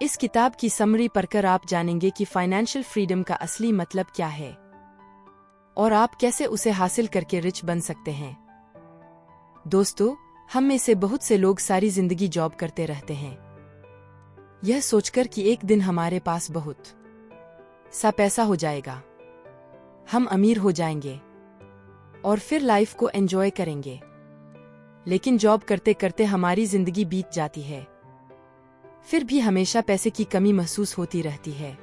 इस किताब की समरी पढ़कर आप जानेंगे कि फाइनेंशियल फ्रीडम का असली मतलब क्या है और आप कैसे उसे हासिल करके रिच बन सकते हैं। दोस्तों, हम में से बहुत से लोग सारी जिंदगी जॉब करते रहते हैं, यह सोचकर कि एक दिन हमारे पास बहुत सा पैसा हो जाएगा, हम अमीर हो जाएंगे और फिर लाइफ को एंजॉय करेंगे। लेकिन जॉब करते करते हमारी जिंदगी बीत जाती है, फिर भी हमेशा पैसे की कमी महसूस होती रहती है।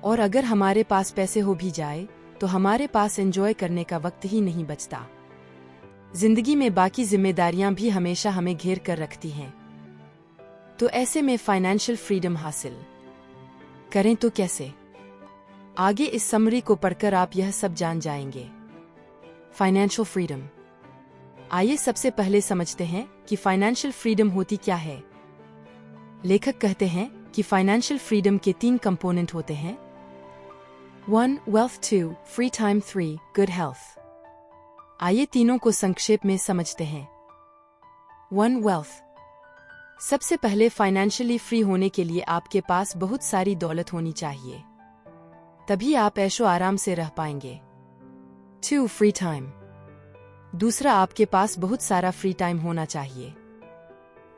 और अगर हमारे पास पैसे हो भी जाए तो हमारे पास एंजॉय करने का वक्त ही नहीं बचता। जिंदगी में बाकी जिम्मेदारियां भी हमेशा हमें घेर कर रखती हैं। तो ऐसे में फाइनेंशियल फ्रीडम हासिल करें तो कैसे? आगे इस समरी को पढ़कर आप यह सब जान जाएंगे। Financial freedom. आइए सबसे पहले समझते हैं कि फाइनेंशियल फ्रीडम होती क्या है। लेखक कहते हैं कि फाइनेंशियल फ्रीडम के 3 कंपोनेंट होते हैं। 1. Wealth, 2. Free time, 3. Good health. आइए तीनों को संक्षेप में समझते हैं। 1. वेल्थ। सबसे पहले फाइनेंशियली फ्री होने के लिए आपके पास बहुत सारी दौलत होनी चाहिए, तभी आप ऐशो आराम से रह पाएंगे। 2. Free time. दूसरा, आपके पास बहुत सारा फ्री टाइम होना चाहिए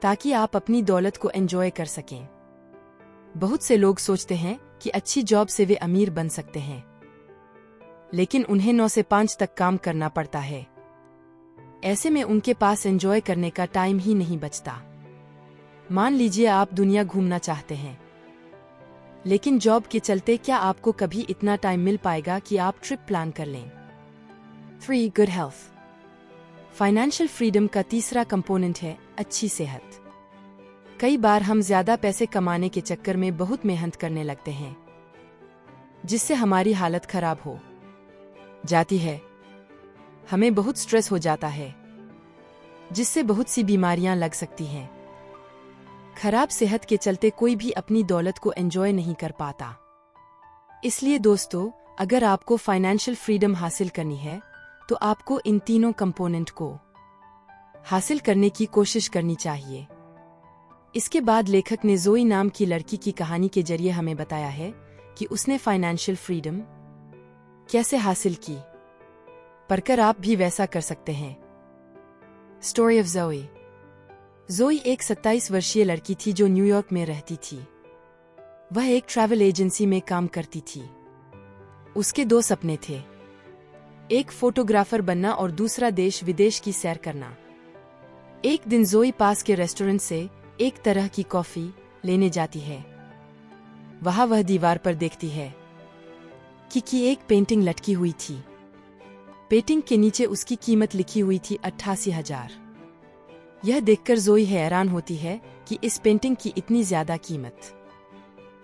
ताकि आप अपनी दौलत को एंजॉय कर सकें। बहुत से लोग सोचते हैं कि अच्छी जॉब से वे अमीर बन सकते हैं, लेकिन उन्हें 9 से 5 तक काम करना पड़ता है। ऐसे में उनके पास एंजॉय करने का टाइम ही नहीं बचता। मान लीजिए आप दुनिया घूमना चाहते हैं, लेकिन जॉब के चलते क्या आपको कभी इतना टाइम मिल पाएगा कि आप ट्रिप प्लान कर लें? 3. Good health. फाइनेंशियल फ्रीडम का तीसरा कंपोनेंट है अच्छी सेहत। कई बार हम ज्यादा पैसे कमाने के चक्कर में बहुत मेहनत करने लगते हैं, जिससे हमारी हालत खराब हो जाती है। हमें बहुत स्ट्रेस हो जाता है, जिससे बहुत सी बीमारियां लग सकती हैं। खराब सेहत के चलते कोई भी अपनी दौलत को एंजॉय नहीं कर पाता। इसलिए दोस्तों, अगर आपको फाइनेंशियल फ्रीडम हासिल करनी है तो आपको इन तीनों कंपोनेंट को हासिल करने की कोशिश करनी चाहिए। इसके बाद लेखक ने जोई नाम की लड़की की कहानी के जरिए हमें बताया है कि उसने फाइनेंशियल फ्रीडम कैसे हासिल की। पढ़कर आप भी वैसा कर सकते हैं। स्टोरी ऑफ जोई। जोई एक 27 वर्षीय लड़की थी जो न्यूयॉर्क में रहती थी। वह एक ट्रैवल एजेंसी में काम करती थी। उसके 2 सपने थे, एक फोटोग्राफर बनना और दूसरा देश विदेश की सैर करना। एक दिन जोई पास के रेस्टोरेंट से एक तरह की कॉफी लेने जाती है। वहां वह दीवार पर देखती है कि एक पेंटिंग लटकी हुई थी। पेंटिंग के नीचे उसकी कीमत लिखी हुई थी 88,000। यह देखकर जोई हैरान होती है कि इस पेंटिंग की इतनी ज्यादा कीमत।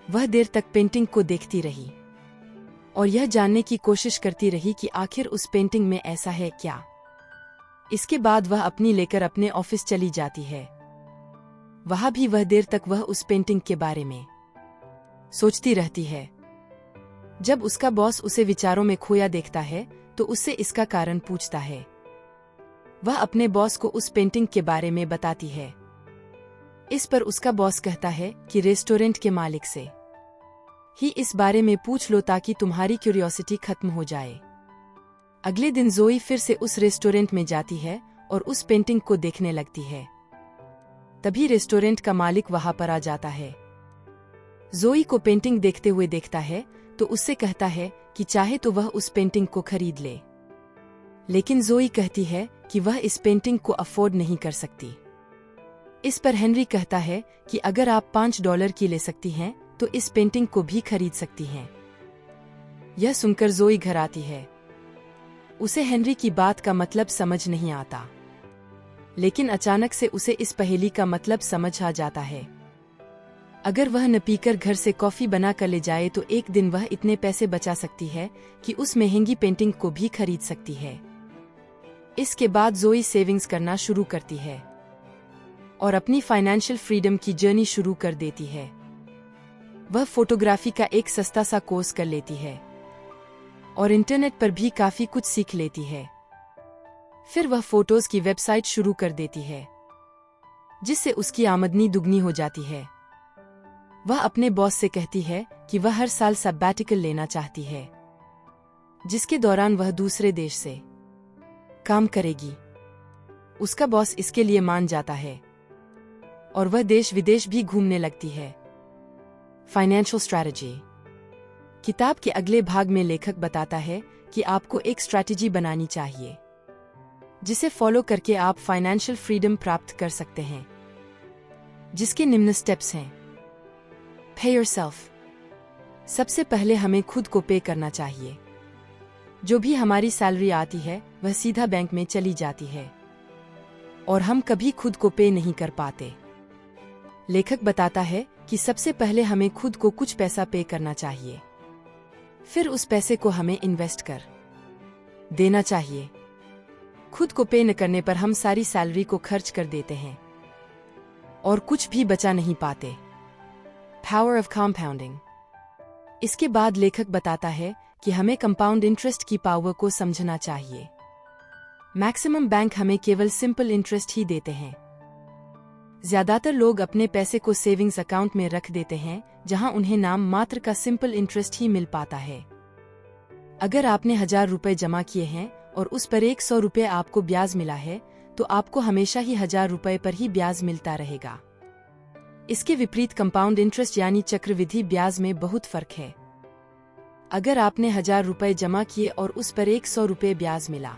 वह देर तक पेंटिंग को देखती रही और यह जानने की कोशिश करती रही कि आखिर उस पेंटिंग में ऐसा है क्या। इसके बाद वह अपनी लेकर अपने ऑफिस चली जाती है। वहां भी वह देर तक वह उस पेंटिंग के बारे में सोचती रहती है। जब उसका बॉस उसे विचारों में खोया देखता है तो उससे इसका कारण पूछता है। वह अपने बॉस को उस पेंटिंग के बारे में बताती है। इस पर उसका बॉस कहता है कि रेस्टोरेंट के मालिक से ही इस बारे में पूछ लो ताकि तुम्हारी क्यूरियोसिटी खत्म हो जाए। अगले दिन जोई फिर से उस रेस्टोरेंट में जाती है और उस पेंटिंग को देखने लगती है। तभी रेस्टोरेंट का मालिक वहां पर आ जाता है। जोई को पेंटिंग देखते हुए देखता है तो उससे कहता है कि चाहे तो वह उस पेंटिंग को खरीद ले, लेकिन जोई कहती है कि वह इस पेंटिंग को अफोर्ड नहीं कर सकती। इस पर हेनरी कहता है कि अगर आप $5 की ले सकती हैं तो इस पेंटिंग को भी खरीद सकती हैं। यह सुनकर जोई घर आती है। उसे हेनरी की बात का मतलब समझ नहीं आता, लेकिन अचानक से उसे इस पहेली का मतलब समझ आ जाता है। अगर वह न पीकर घर से कॉफी बना कर ले जाए तो एक दिन वह इतने पैसे बचा सकती है कि उस महंगी पेंटिंग को भी खरीद सकती है। इसके बाद जोई सेविंग्स करना शुरू करती है और अपनी फाइनेंशियल फ्रीडम की जर्नी शुरू कर देती है। वह फोटोग्राफी का एक सस्ता सा कोर्स कर लेती है और इंटरनेट पर भी काफी कुछ सीख लेती है। फिर वह फोटोज की वेबसाइट शुरू कर देती है, जिससे उसकी आमदनी दुगनी हो जाती है। वह अपने बॉस से कहती है कि वह हर साल सबैटिकल लेना चाहती है, जिसके दौरान वह दूसरे देश से काम करेगी। उसका बॉस इसके लिए मान जाता है और वह देश विदेश भी घूमने लगती है। Financial strategy. किताब के अगले भाग में लेखक बताता है कि आपको एक स्ट्रैटेजी बनानी चाहिए जिसे फॉलो करके आप फाइनेंशियल फ्रीडम प्राप्त कर सकते हैं, जिसके निम्न स्टेप्स हैं। पे योरसेल्फ। सबसे पहले हमें खुद को पे करना चाहिए। जो भी हमारी सैलरी आती है वह सीधा बैंक में चली जाती है और हम कभी खुद को पे नहीं कर पाते। लेखक बताता है कि सबसे पहले हमें खुद को कुछ पैसा पे करना चाहिए, फिर उस पैसे को हमें इन्वेस्ट कर देना चाहिए। खुद को पे न करने पर हम सारी सैलरी को खर्च कर देते हैं और कुछ भी बचा नहीं पाते। Power of compounding. इसके बाद लेखक बताता है कि हमें कंपाउंड इंटरेस्ट की पावर को समझना चाहिए। मैक्सिमम बैंक हमें केवल सिंपल इंटरेस्ट ही देते हैं। ज्यादातर लोग अपने पैसे को सेविंग्स अकाउंट में रख देते हैं, जहां उन्हें नाम मात्र का सिंपल इंटरेस्ट ही मिल पाता है। अगर आपने 1000 रुपए जमा किए हैं और उस पर 100 रुपए आपको ब्याज मिला है, तो आपको हमेशा ही 1000 रुपए पर ही ब्याज मिलता रहेगा। इसके विपरीत कंपाउंड इंटरेस्ट यानी चक्रवृद्धि ब्याज में बहुत फर्क है। अगर आपने 1000 रुपए जमा किए और उस पर 100 रुपए ब्याज मिला,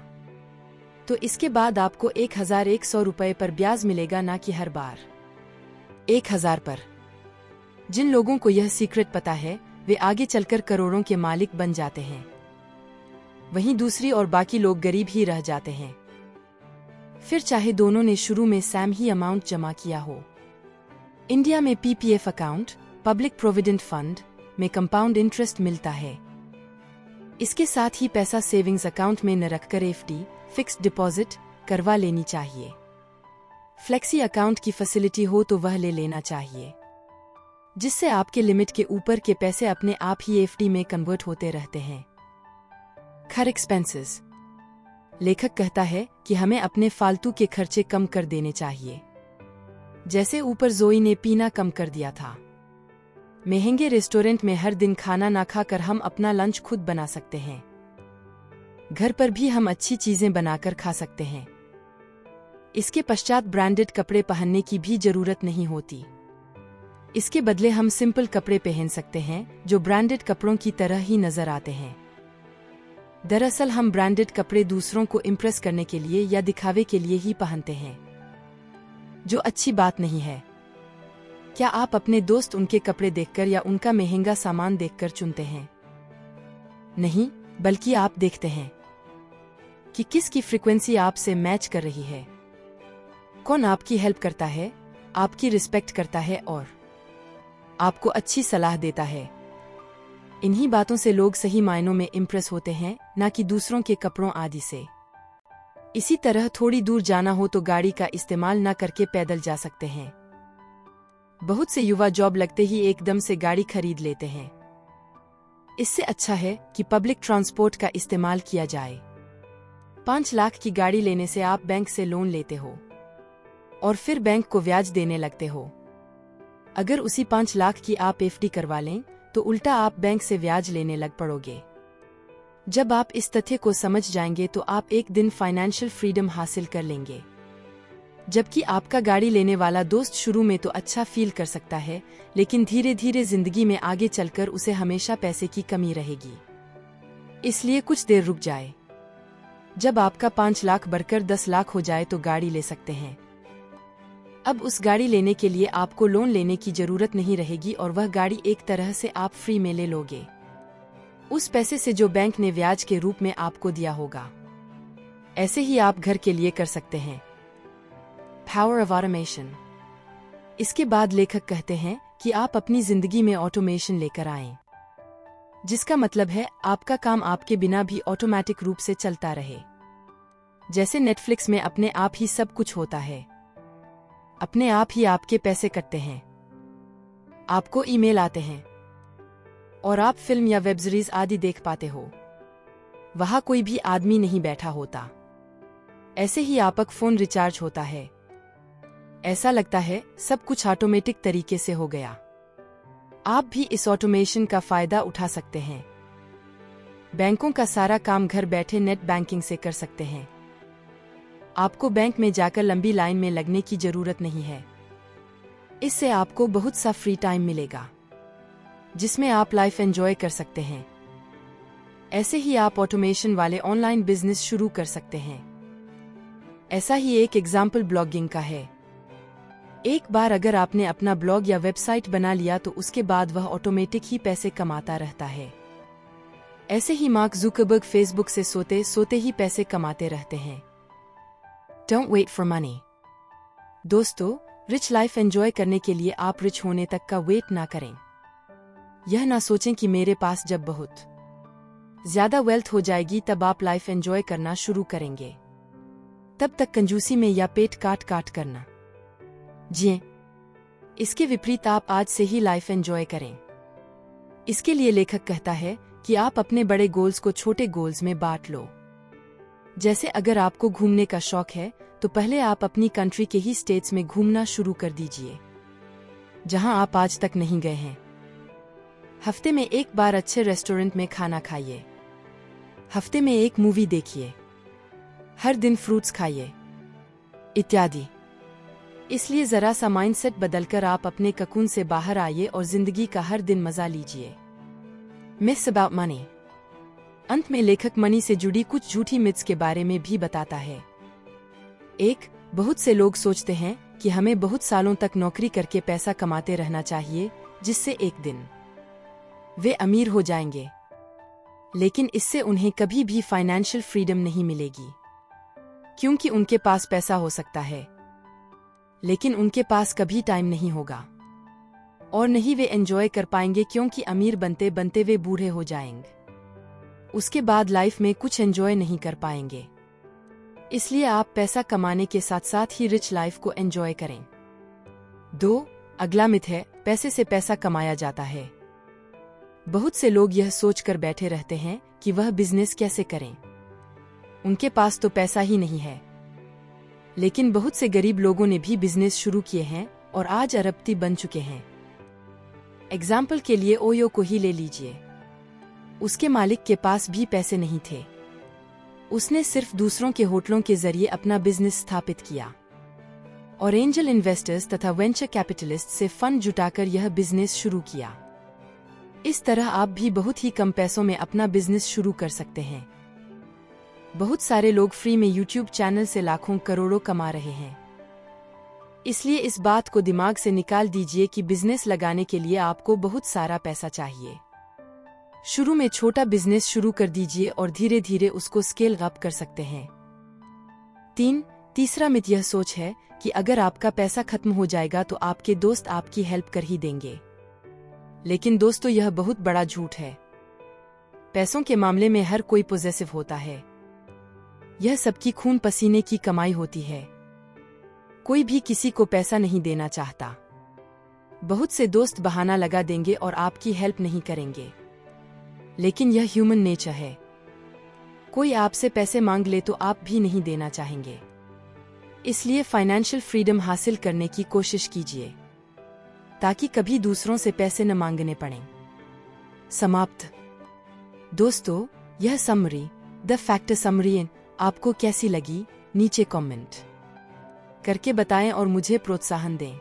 तो इसके बाद आपको 1100 रुपए पर ब्याज मिलेगा, ना कि हर बार 1000 पर। जिन लोगों को यह सीक्रेट पता है वे आगे चलकर करोड़ों के मालिक बन जाते हैं, वहीं दूसरी और बाकी लोग गरीब ही रह जाते हैं। फिर चाहे दोनों ने शुरू में सेम ही अमाउंट जमा किया हो। इंडिया में PPF account, public provident fund में कंपाउंड इंटरेस्ट मिलता है। इसके साथ ही पैसा सेविंग्स अकाउंट में न रखकर एफडी, फिक्स्ड डिपॉजिट करवा लेनी चाहिए। फ्लेक्सी अकाउंट की फैसिलिटी हो तो वह ले लेना चाहिए, जिससे आपके लिमिट के ऊपर के पैसे अपने आप ही एफडी में कन्वर्ट होते रहते हैं। खर एक्सपेंसेस। लेखक कहता है कि हमें अपने फालतू के खर्चे कम कर देने चाहिए। जैसे ऊपर जोई ने पीना कम कर दिया था। महंगे रेस्टोरेंट में हर दिन खाना ना खाकर हम अपना लंच खुद बना सकते हैं। घर पर भी हम अच्छी चीजें बनाकर खा सकते हैं। इसके पश्चात ब्रांडेड कपड़े पहनने की भी जरूरत नहीं होती। इसके बदले हम सिंपल कपड़े पहन सकते हैं जो ब्रांडेड कपड़ों की तरह ही नजर आते हैं। दरअसल हम ब्रांडेड कपड़े दूसरों को इम्प्रेस करने के लिए या दिखावे के लिए ही पहनते हैं, जो अच्छी बात नहीं है। क्या आप अपने दोस्त उनके कपड़े देखकर या उनका महंगा सामान देखकर चुनते हैं? नहीं, बल्कि आप देखते हैं कि किसकी फ्रीक्वेंसी आपसे मैच कर रही है, कौन आपकी हेल्प करता है, आपकी रिस्पेक्ट करता है और आपको अच्छी सलाह देता है। इन्हीं बातों से लोग सही मायनों में इम्प्रेस होते हैं, ना कि दूसरों के कपड़ों आदि से। इसी तरह थोड़ी दूर जाना हो तो गाड़ी का इस्तेमाल न करके पैदल जा सकते हैं। बहुत से युवा जॉब लगते ही एकदम से गाड़ी खरीद लेते हैं। इससे अच्छा है कि पब्लिक ट्रांसपोर्ट का इस्तेमाल किया जाए। 5 लाख की गाड़ी लेने से आप बैंक से लोन लेते हो और फिर बैंक को ब्याज देने लगते हो। अगर उसी 5 लाख की आप एफडी करवा लें तो उल्टा आप बैंक से ब्याज लेने लग पड़ोगे। जब आप इस तथ्य को समझ जाएंगे तो आप एक दिन फाइनेंशियल फ्रीडम हासिल कर लेंगे। जबकि आपका गाड़ी लेने वाला दोस्त शुरू में तो अच्छा फील कर सकता है, लेकिन धीरे धीरे जिंदगी में आगे चलकर उसे हमेशा पैसे की कमी रहेगी। इसलिए कुछ देर रुक जाए। जब आपका 5 लाख बढ़कर 10 लाख हो जाए तो गाड़ी ले सकते हैं। अब उस गाड़ी लेने के लिए आपको लोन लेने की जरूरत नहीं रहेगी और वह गाड़ी एक तरह से आप फ्री में ले लोगे, उस पैसे से जो बैंक ने ब्याज के रूप में आपको दिया होगा। ऐसे ही आप घर के लिए कर सकते हैं। Power of automation. इसके बाद लेखक कहते हैं कि आप अपनी जिंदगी में ऑटोमेशन लेकर आएं, जिसका मतलब है आपका काम आपके बिना भी ऑटोमेटिक रूप से चलता रहे। जैसे नेटफ्लिक्स में अपने आप ही सब कुछ होता है, अपने आप ही आपके पैसे कटते हैं, आपको ईमेल आते हैं और आप फिल्म या वेब सीरीज आदि देख पाते हो। वहां कोई भी आदमी नहीं बैठा होता। ऐसे ही आपका फोन रिचार्ज होता है। ऐसा लगता है सब कुछ ऑटोमेटिक तरीके से हो गया। आप भी इस ऑटोमेशन का फायदा उठा सकते हैं। बैंकों का सारा काम घर बैठे नेट बैंकिंग से कर सकते हैं। आपको बैंक में जाकर लंबी लाइन में लगने की जरूरत नहीं है। इससे आपको बहुत सा फ्री टाइम मिलेगा, जिसमें आप लाइफ एंजॉय कर सकते हैं। ऐसे ही आप ऑटोमेशन वाले ऑनलाइन बिजनेस शुरू कर सकते हैं। ऐसा ही एक एग्जाम्पल ब्लॉगिंग का है। एक बार अगर आपने अपना ब्लॉग या वेबसाइट बना लिया तो उसके बाद वह ऑटोमेटिक ही पैसे कमाता रहता है। ऐसे ही मार्क जुकरबर्ग फेसबुक से सोते सोते ही पैसे कमाते रहते हैं। Don't wait for money. दोस्तों, रिच लाइफ एंजॉय करने के लिए आप रिच होने तक का वेट ना करें। यह ना सोचें कि मेरे पास जब बहुत ज्यादा वेल्थ हो जाएगी तब आप लाइफ एंजॉय करना शुरू करेंगे। तब तक कंजूसी में या पेट काट काट करना जिएं। इसके विपरीत आप आज से ही लाइफ एंजॉय करें। इसके लिए लेखक कहता है कि आप अपने बड़े गोल्स को छोटे गोल्स में बांट लो। जैसे अगर आपको घूमने का शौक है तो पहले आप अपनी कंट्री के ही स्टेट्स में घूमना शुरू कर दीजिए, जहां आप आज तक नहीं गए हैं। हफ्ते में एक बार अच्छे रेस्टोरेंट में खाना खाइए। हफ्ते में एक मूवी देखिए। हर दिन फ्रूट्स खाइए, इत्यादि। इसलिए जरा सा माइंडसेट बदलकर आप अपने ककून से बाहर आइए और जिंदगी का हर दिन मजा लीजिए। Myths about money. अंत में लेखक मनी से जुड़ी कुछ झूठी मिथ्स के बारे में भी बताता है। एक, बहुत से लोग सोचते हैं कि हमें बहुत सालों तक नौकरी करके पैसा कमाते रहना चाहिए, जिससे एक दिन वे अमीर हो जाएंगे। लेकिन इससे उन्हें कभी भी फाइनेंशियल फ्रीडम नहीं मिलेगी, क्योंकि उनके पास पैसा हो सकता है, लेकिन उनके पास कभी टाइम नहीं होगा, और नहीं वे एंजॉय कर पाएंगे, क्योंकि अमीर बनते बनते वे बूढ़े हो जाएंगे। उसके बाद लाइफ में कुछ एंजॉय नहीं कर पाएंगे। इसलिए आप पैसा कमाने के साथ साथ ही रिच लाइफ को एंजॉय करें। 2, अगला मिथ है, पैसे से पैसा कमाया जाता है। बहुत से लोग यह सोचकर बैठे रहते हैं कि वह बिजनेस कैसे करें, उनके पास तो पैसा ही नहीं है। लेकिन बहुत से गरीब लोगों ने भी बिजनेस शुरू किए हैं और आज अरबपति बन चुके हैं। एग्जाम्पल के लिए ओयो को ही ले लीजिए। उसके मालिक के पास भी पैसे नहीं थे। उसने सिर्फ दूसरों के होटलों के जरिए अपना बिजनेस स्थापित किया और एंजल इन्वेस्टर्स तथा वेंचर कैपिटलिस्ट से फंड जुटाकर यह बिजनेस शुरू किया। इस तरह आप भी बहुत ही कम पैसों में अपना बिजनेस शुरू कर सकते हैं। बहुत सारे लोग फ्री में यूट्यूब चैनल से लाखों करोड़ों कमा रहे हैं। इसलिए इस बात को दिमाग से निकाल दीजिए कि बिजनेस लगाने के लिए आपको बहुत सारा पैसा चाहिए। शुरू में छोटा बिजनेस शुरू कर दीजिए और धीरे धीरे उसको स्केल अप कर सकते हैं। 3, तीसरा मिथ यह सोच है कि अगर आपका पैसा खत्म हो जाएगा तो आपके दोस्त आपकी हेल्प कर ही देंगे। लेकिन दोस्तों, यह बहुत बड़ा झूठ है। पैसों के मामले में हर कोई पॉजिटिव होता है। यह सबकी खून पसीने की कमाई होती है। कोई भी किसी को पैसा नहीं देना चाहता। बहुत से दोस्त बहाना लगा देंगे और आपकी हेल्प नहीं करेंगे, लेकिन यह ह्यूमन नेचर है। कोई आपसे पैसे मांग ले तो आप भी नहीं देना चाहेंगे। इसलिए फाइनेंशियल फ्रीडम हासिल करने की कोशिश कीजिए, ताकि कभी दूसरों से पैसे न मांगने पड़ें। समाप्त। दोस्तों, यह समरी, द फैक्टर समरी आपको कैसी लगी, नीचे कमेंट करके बताएं और मुझे प्रोत्साहन दें।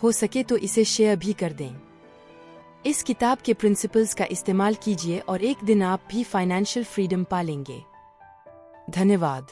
हो सके तो इसे शेयर भी कर दें। इस किताब के प्रिंसिपल्स का इस्तेमाल कीजिए और एक दिन आप भी फाइनेंशियल फ्रीडम पा लेंगे। धन्यवाद।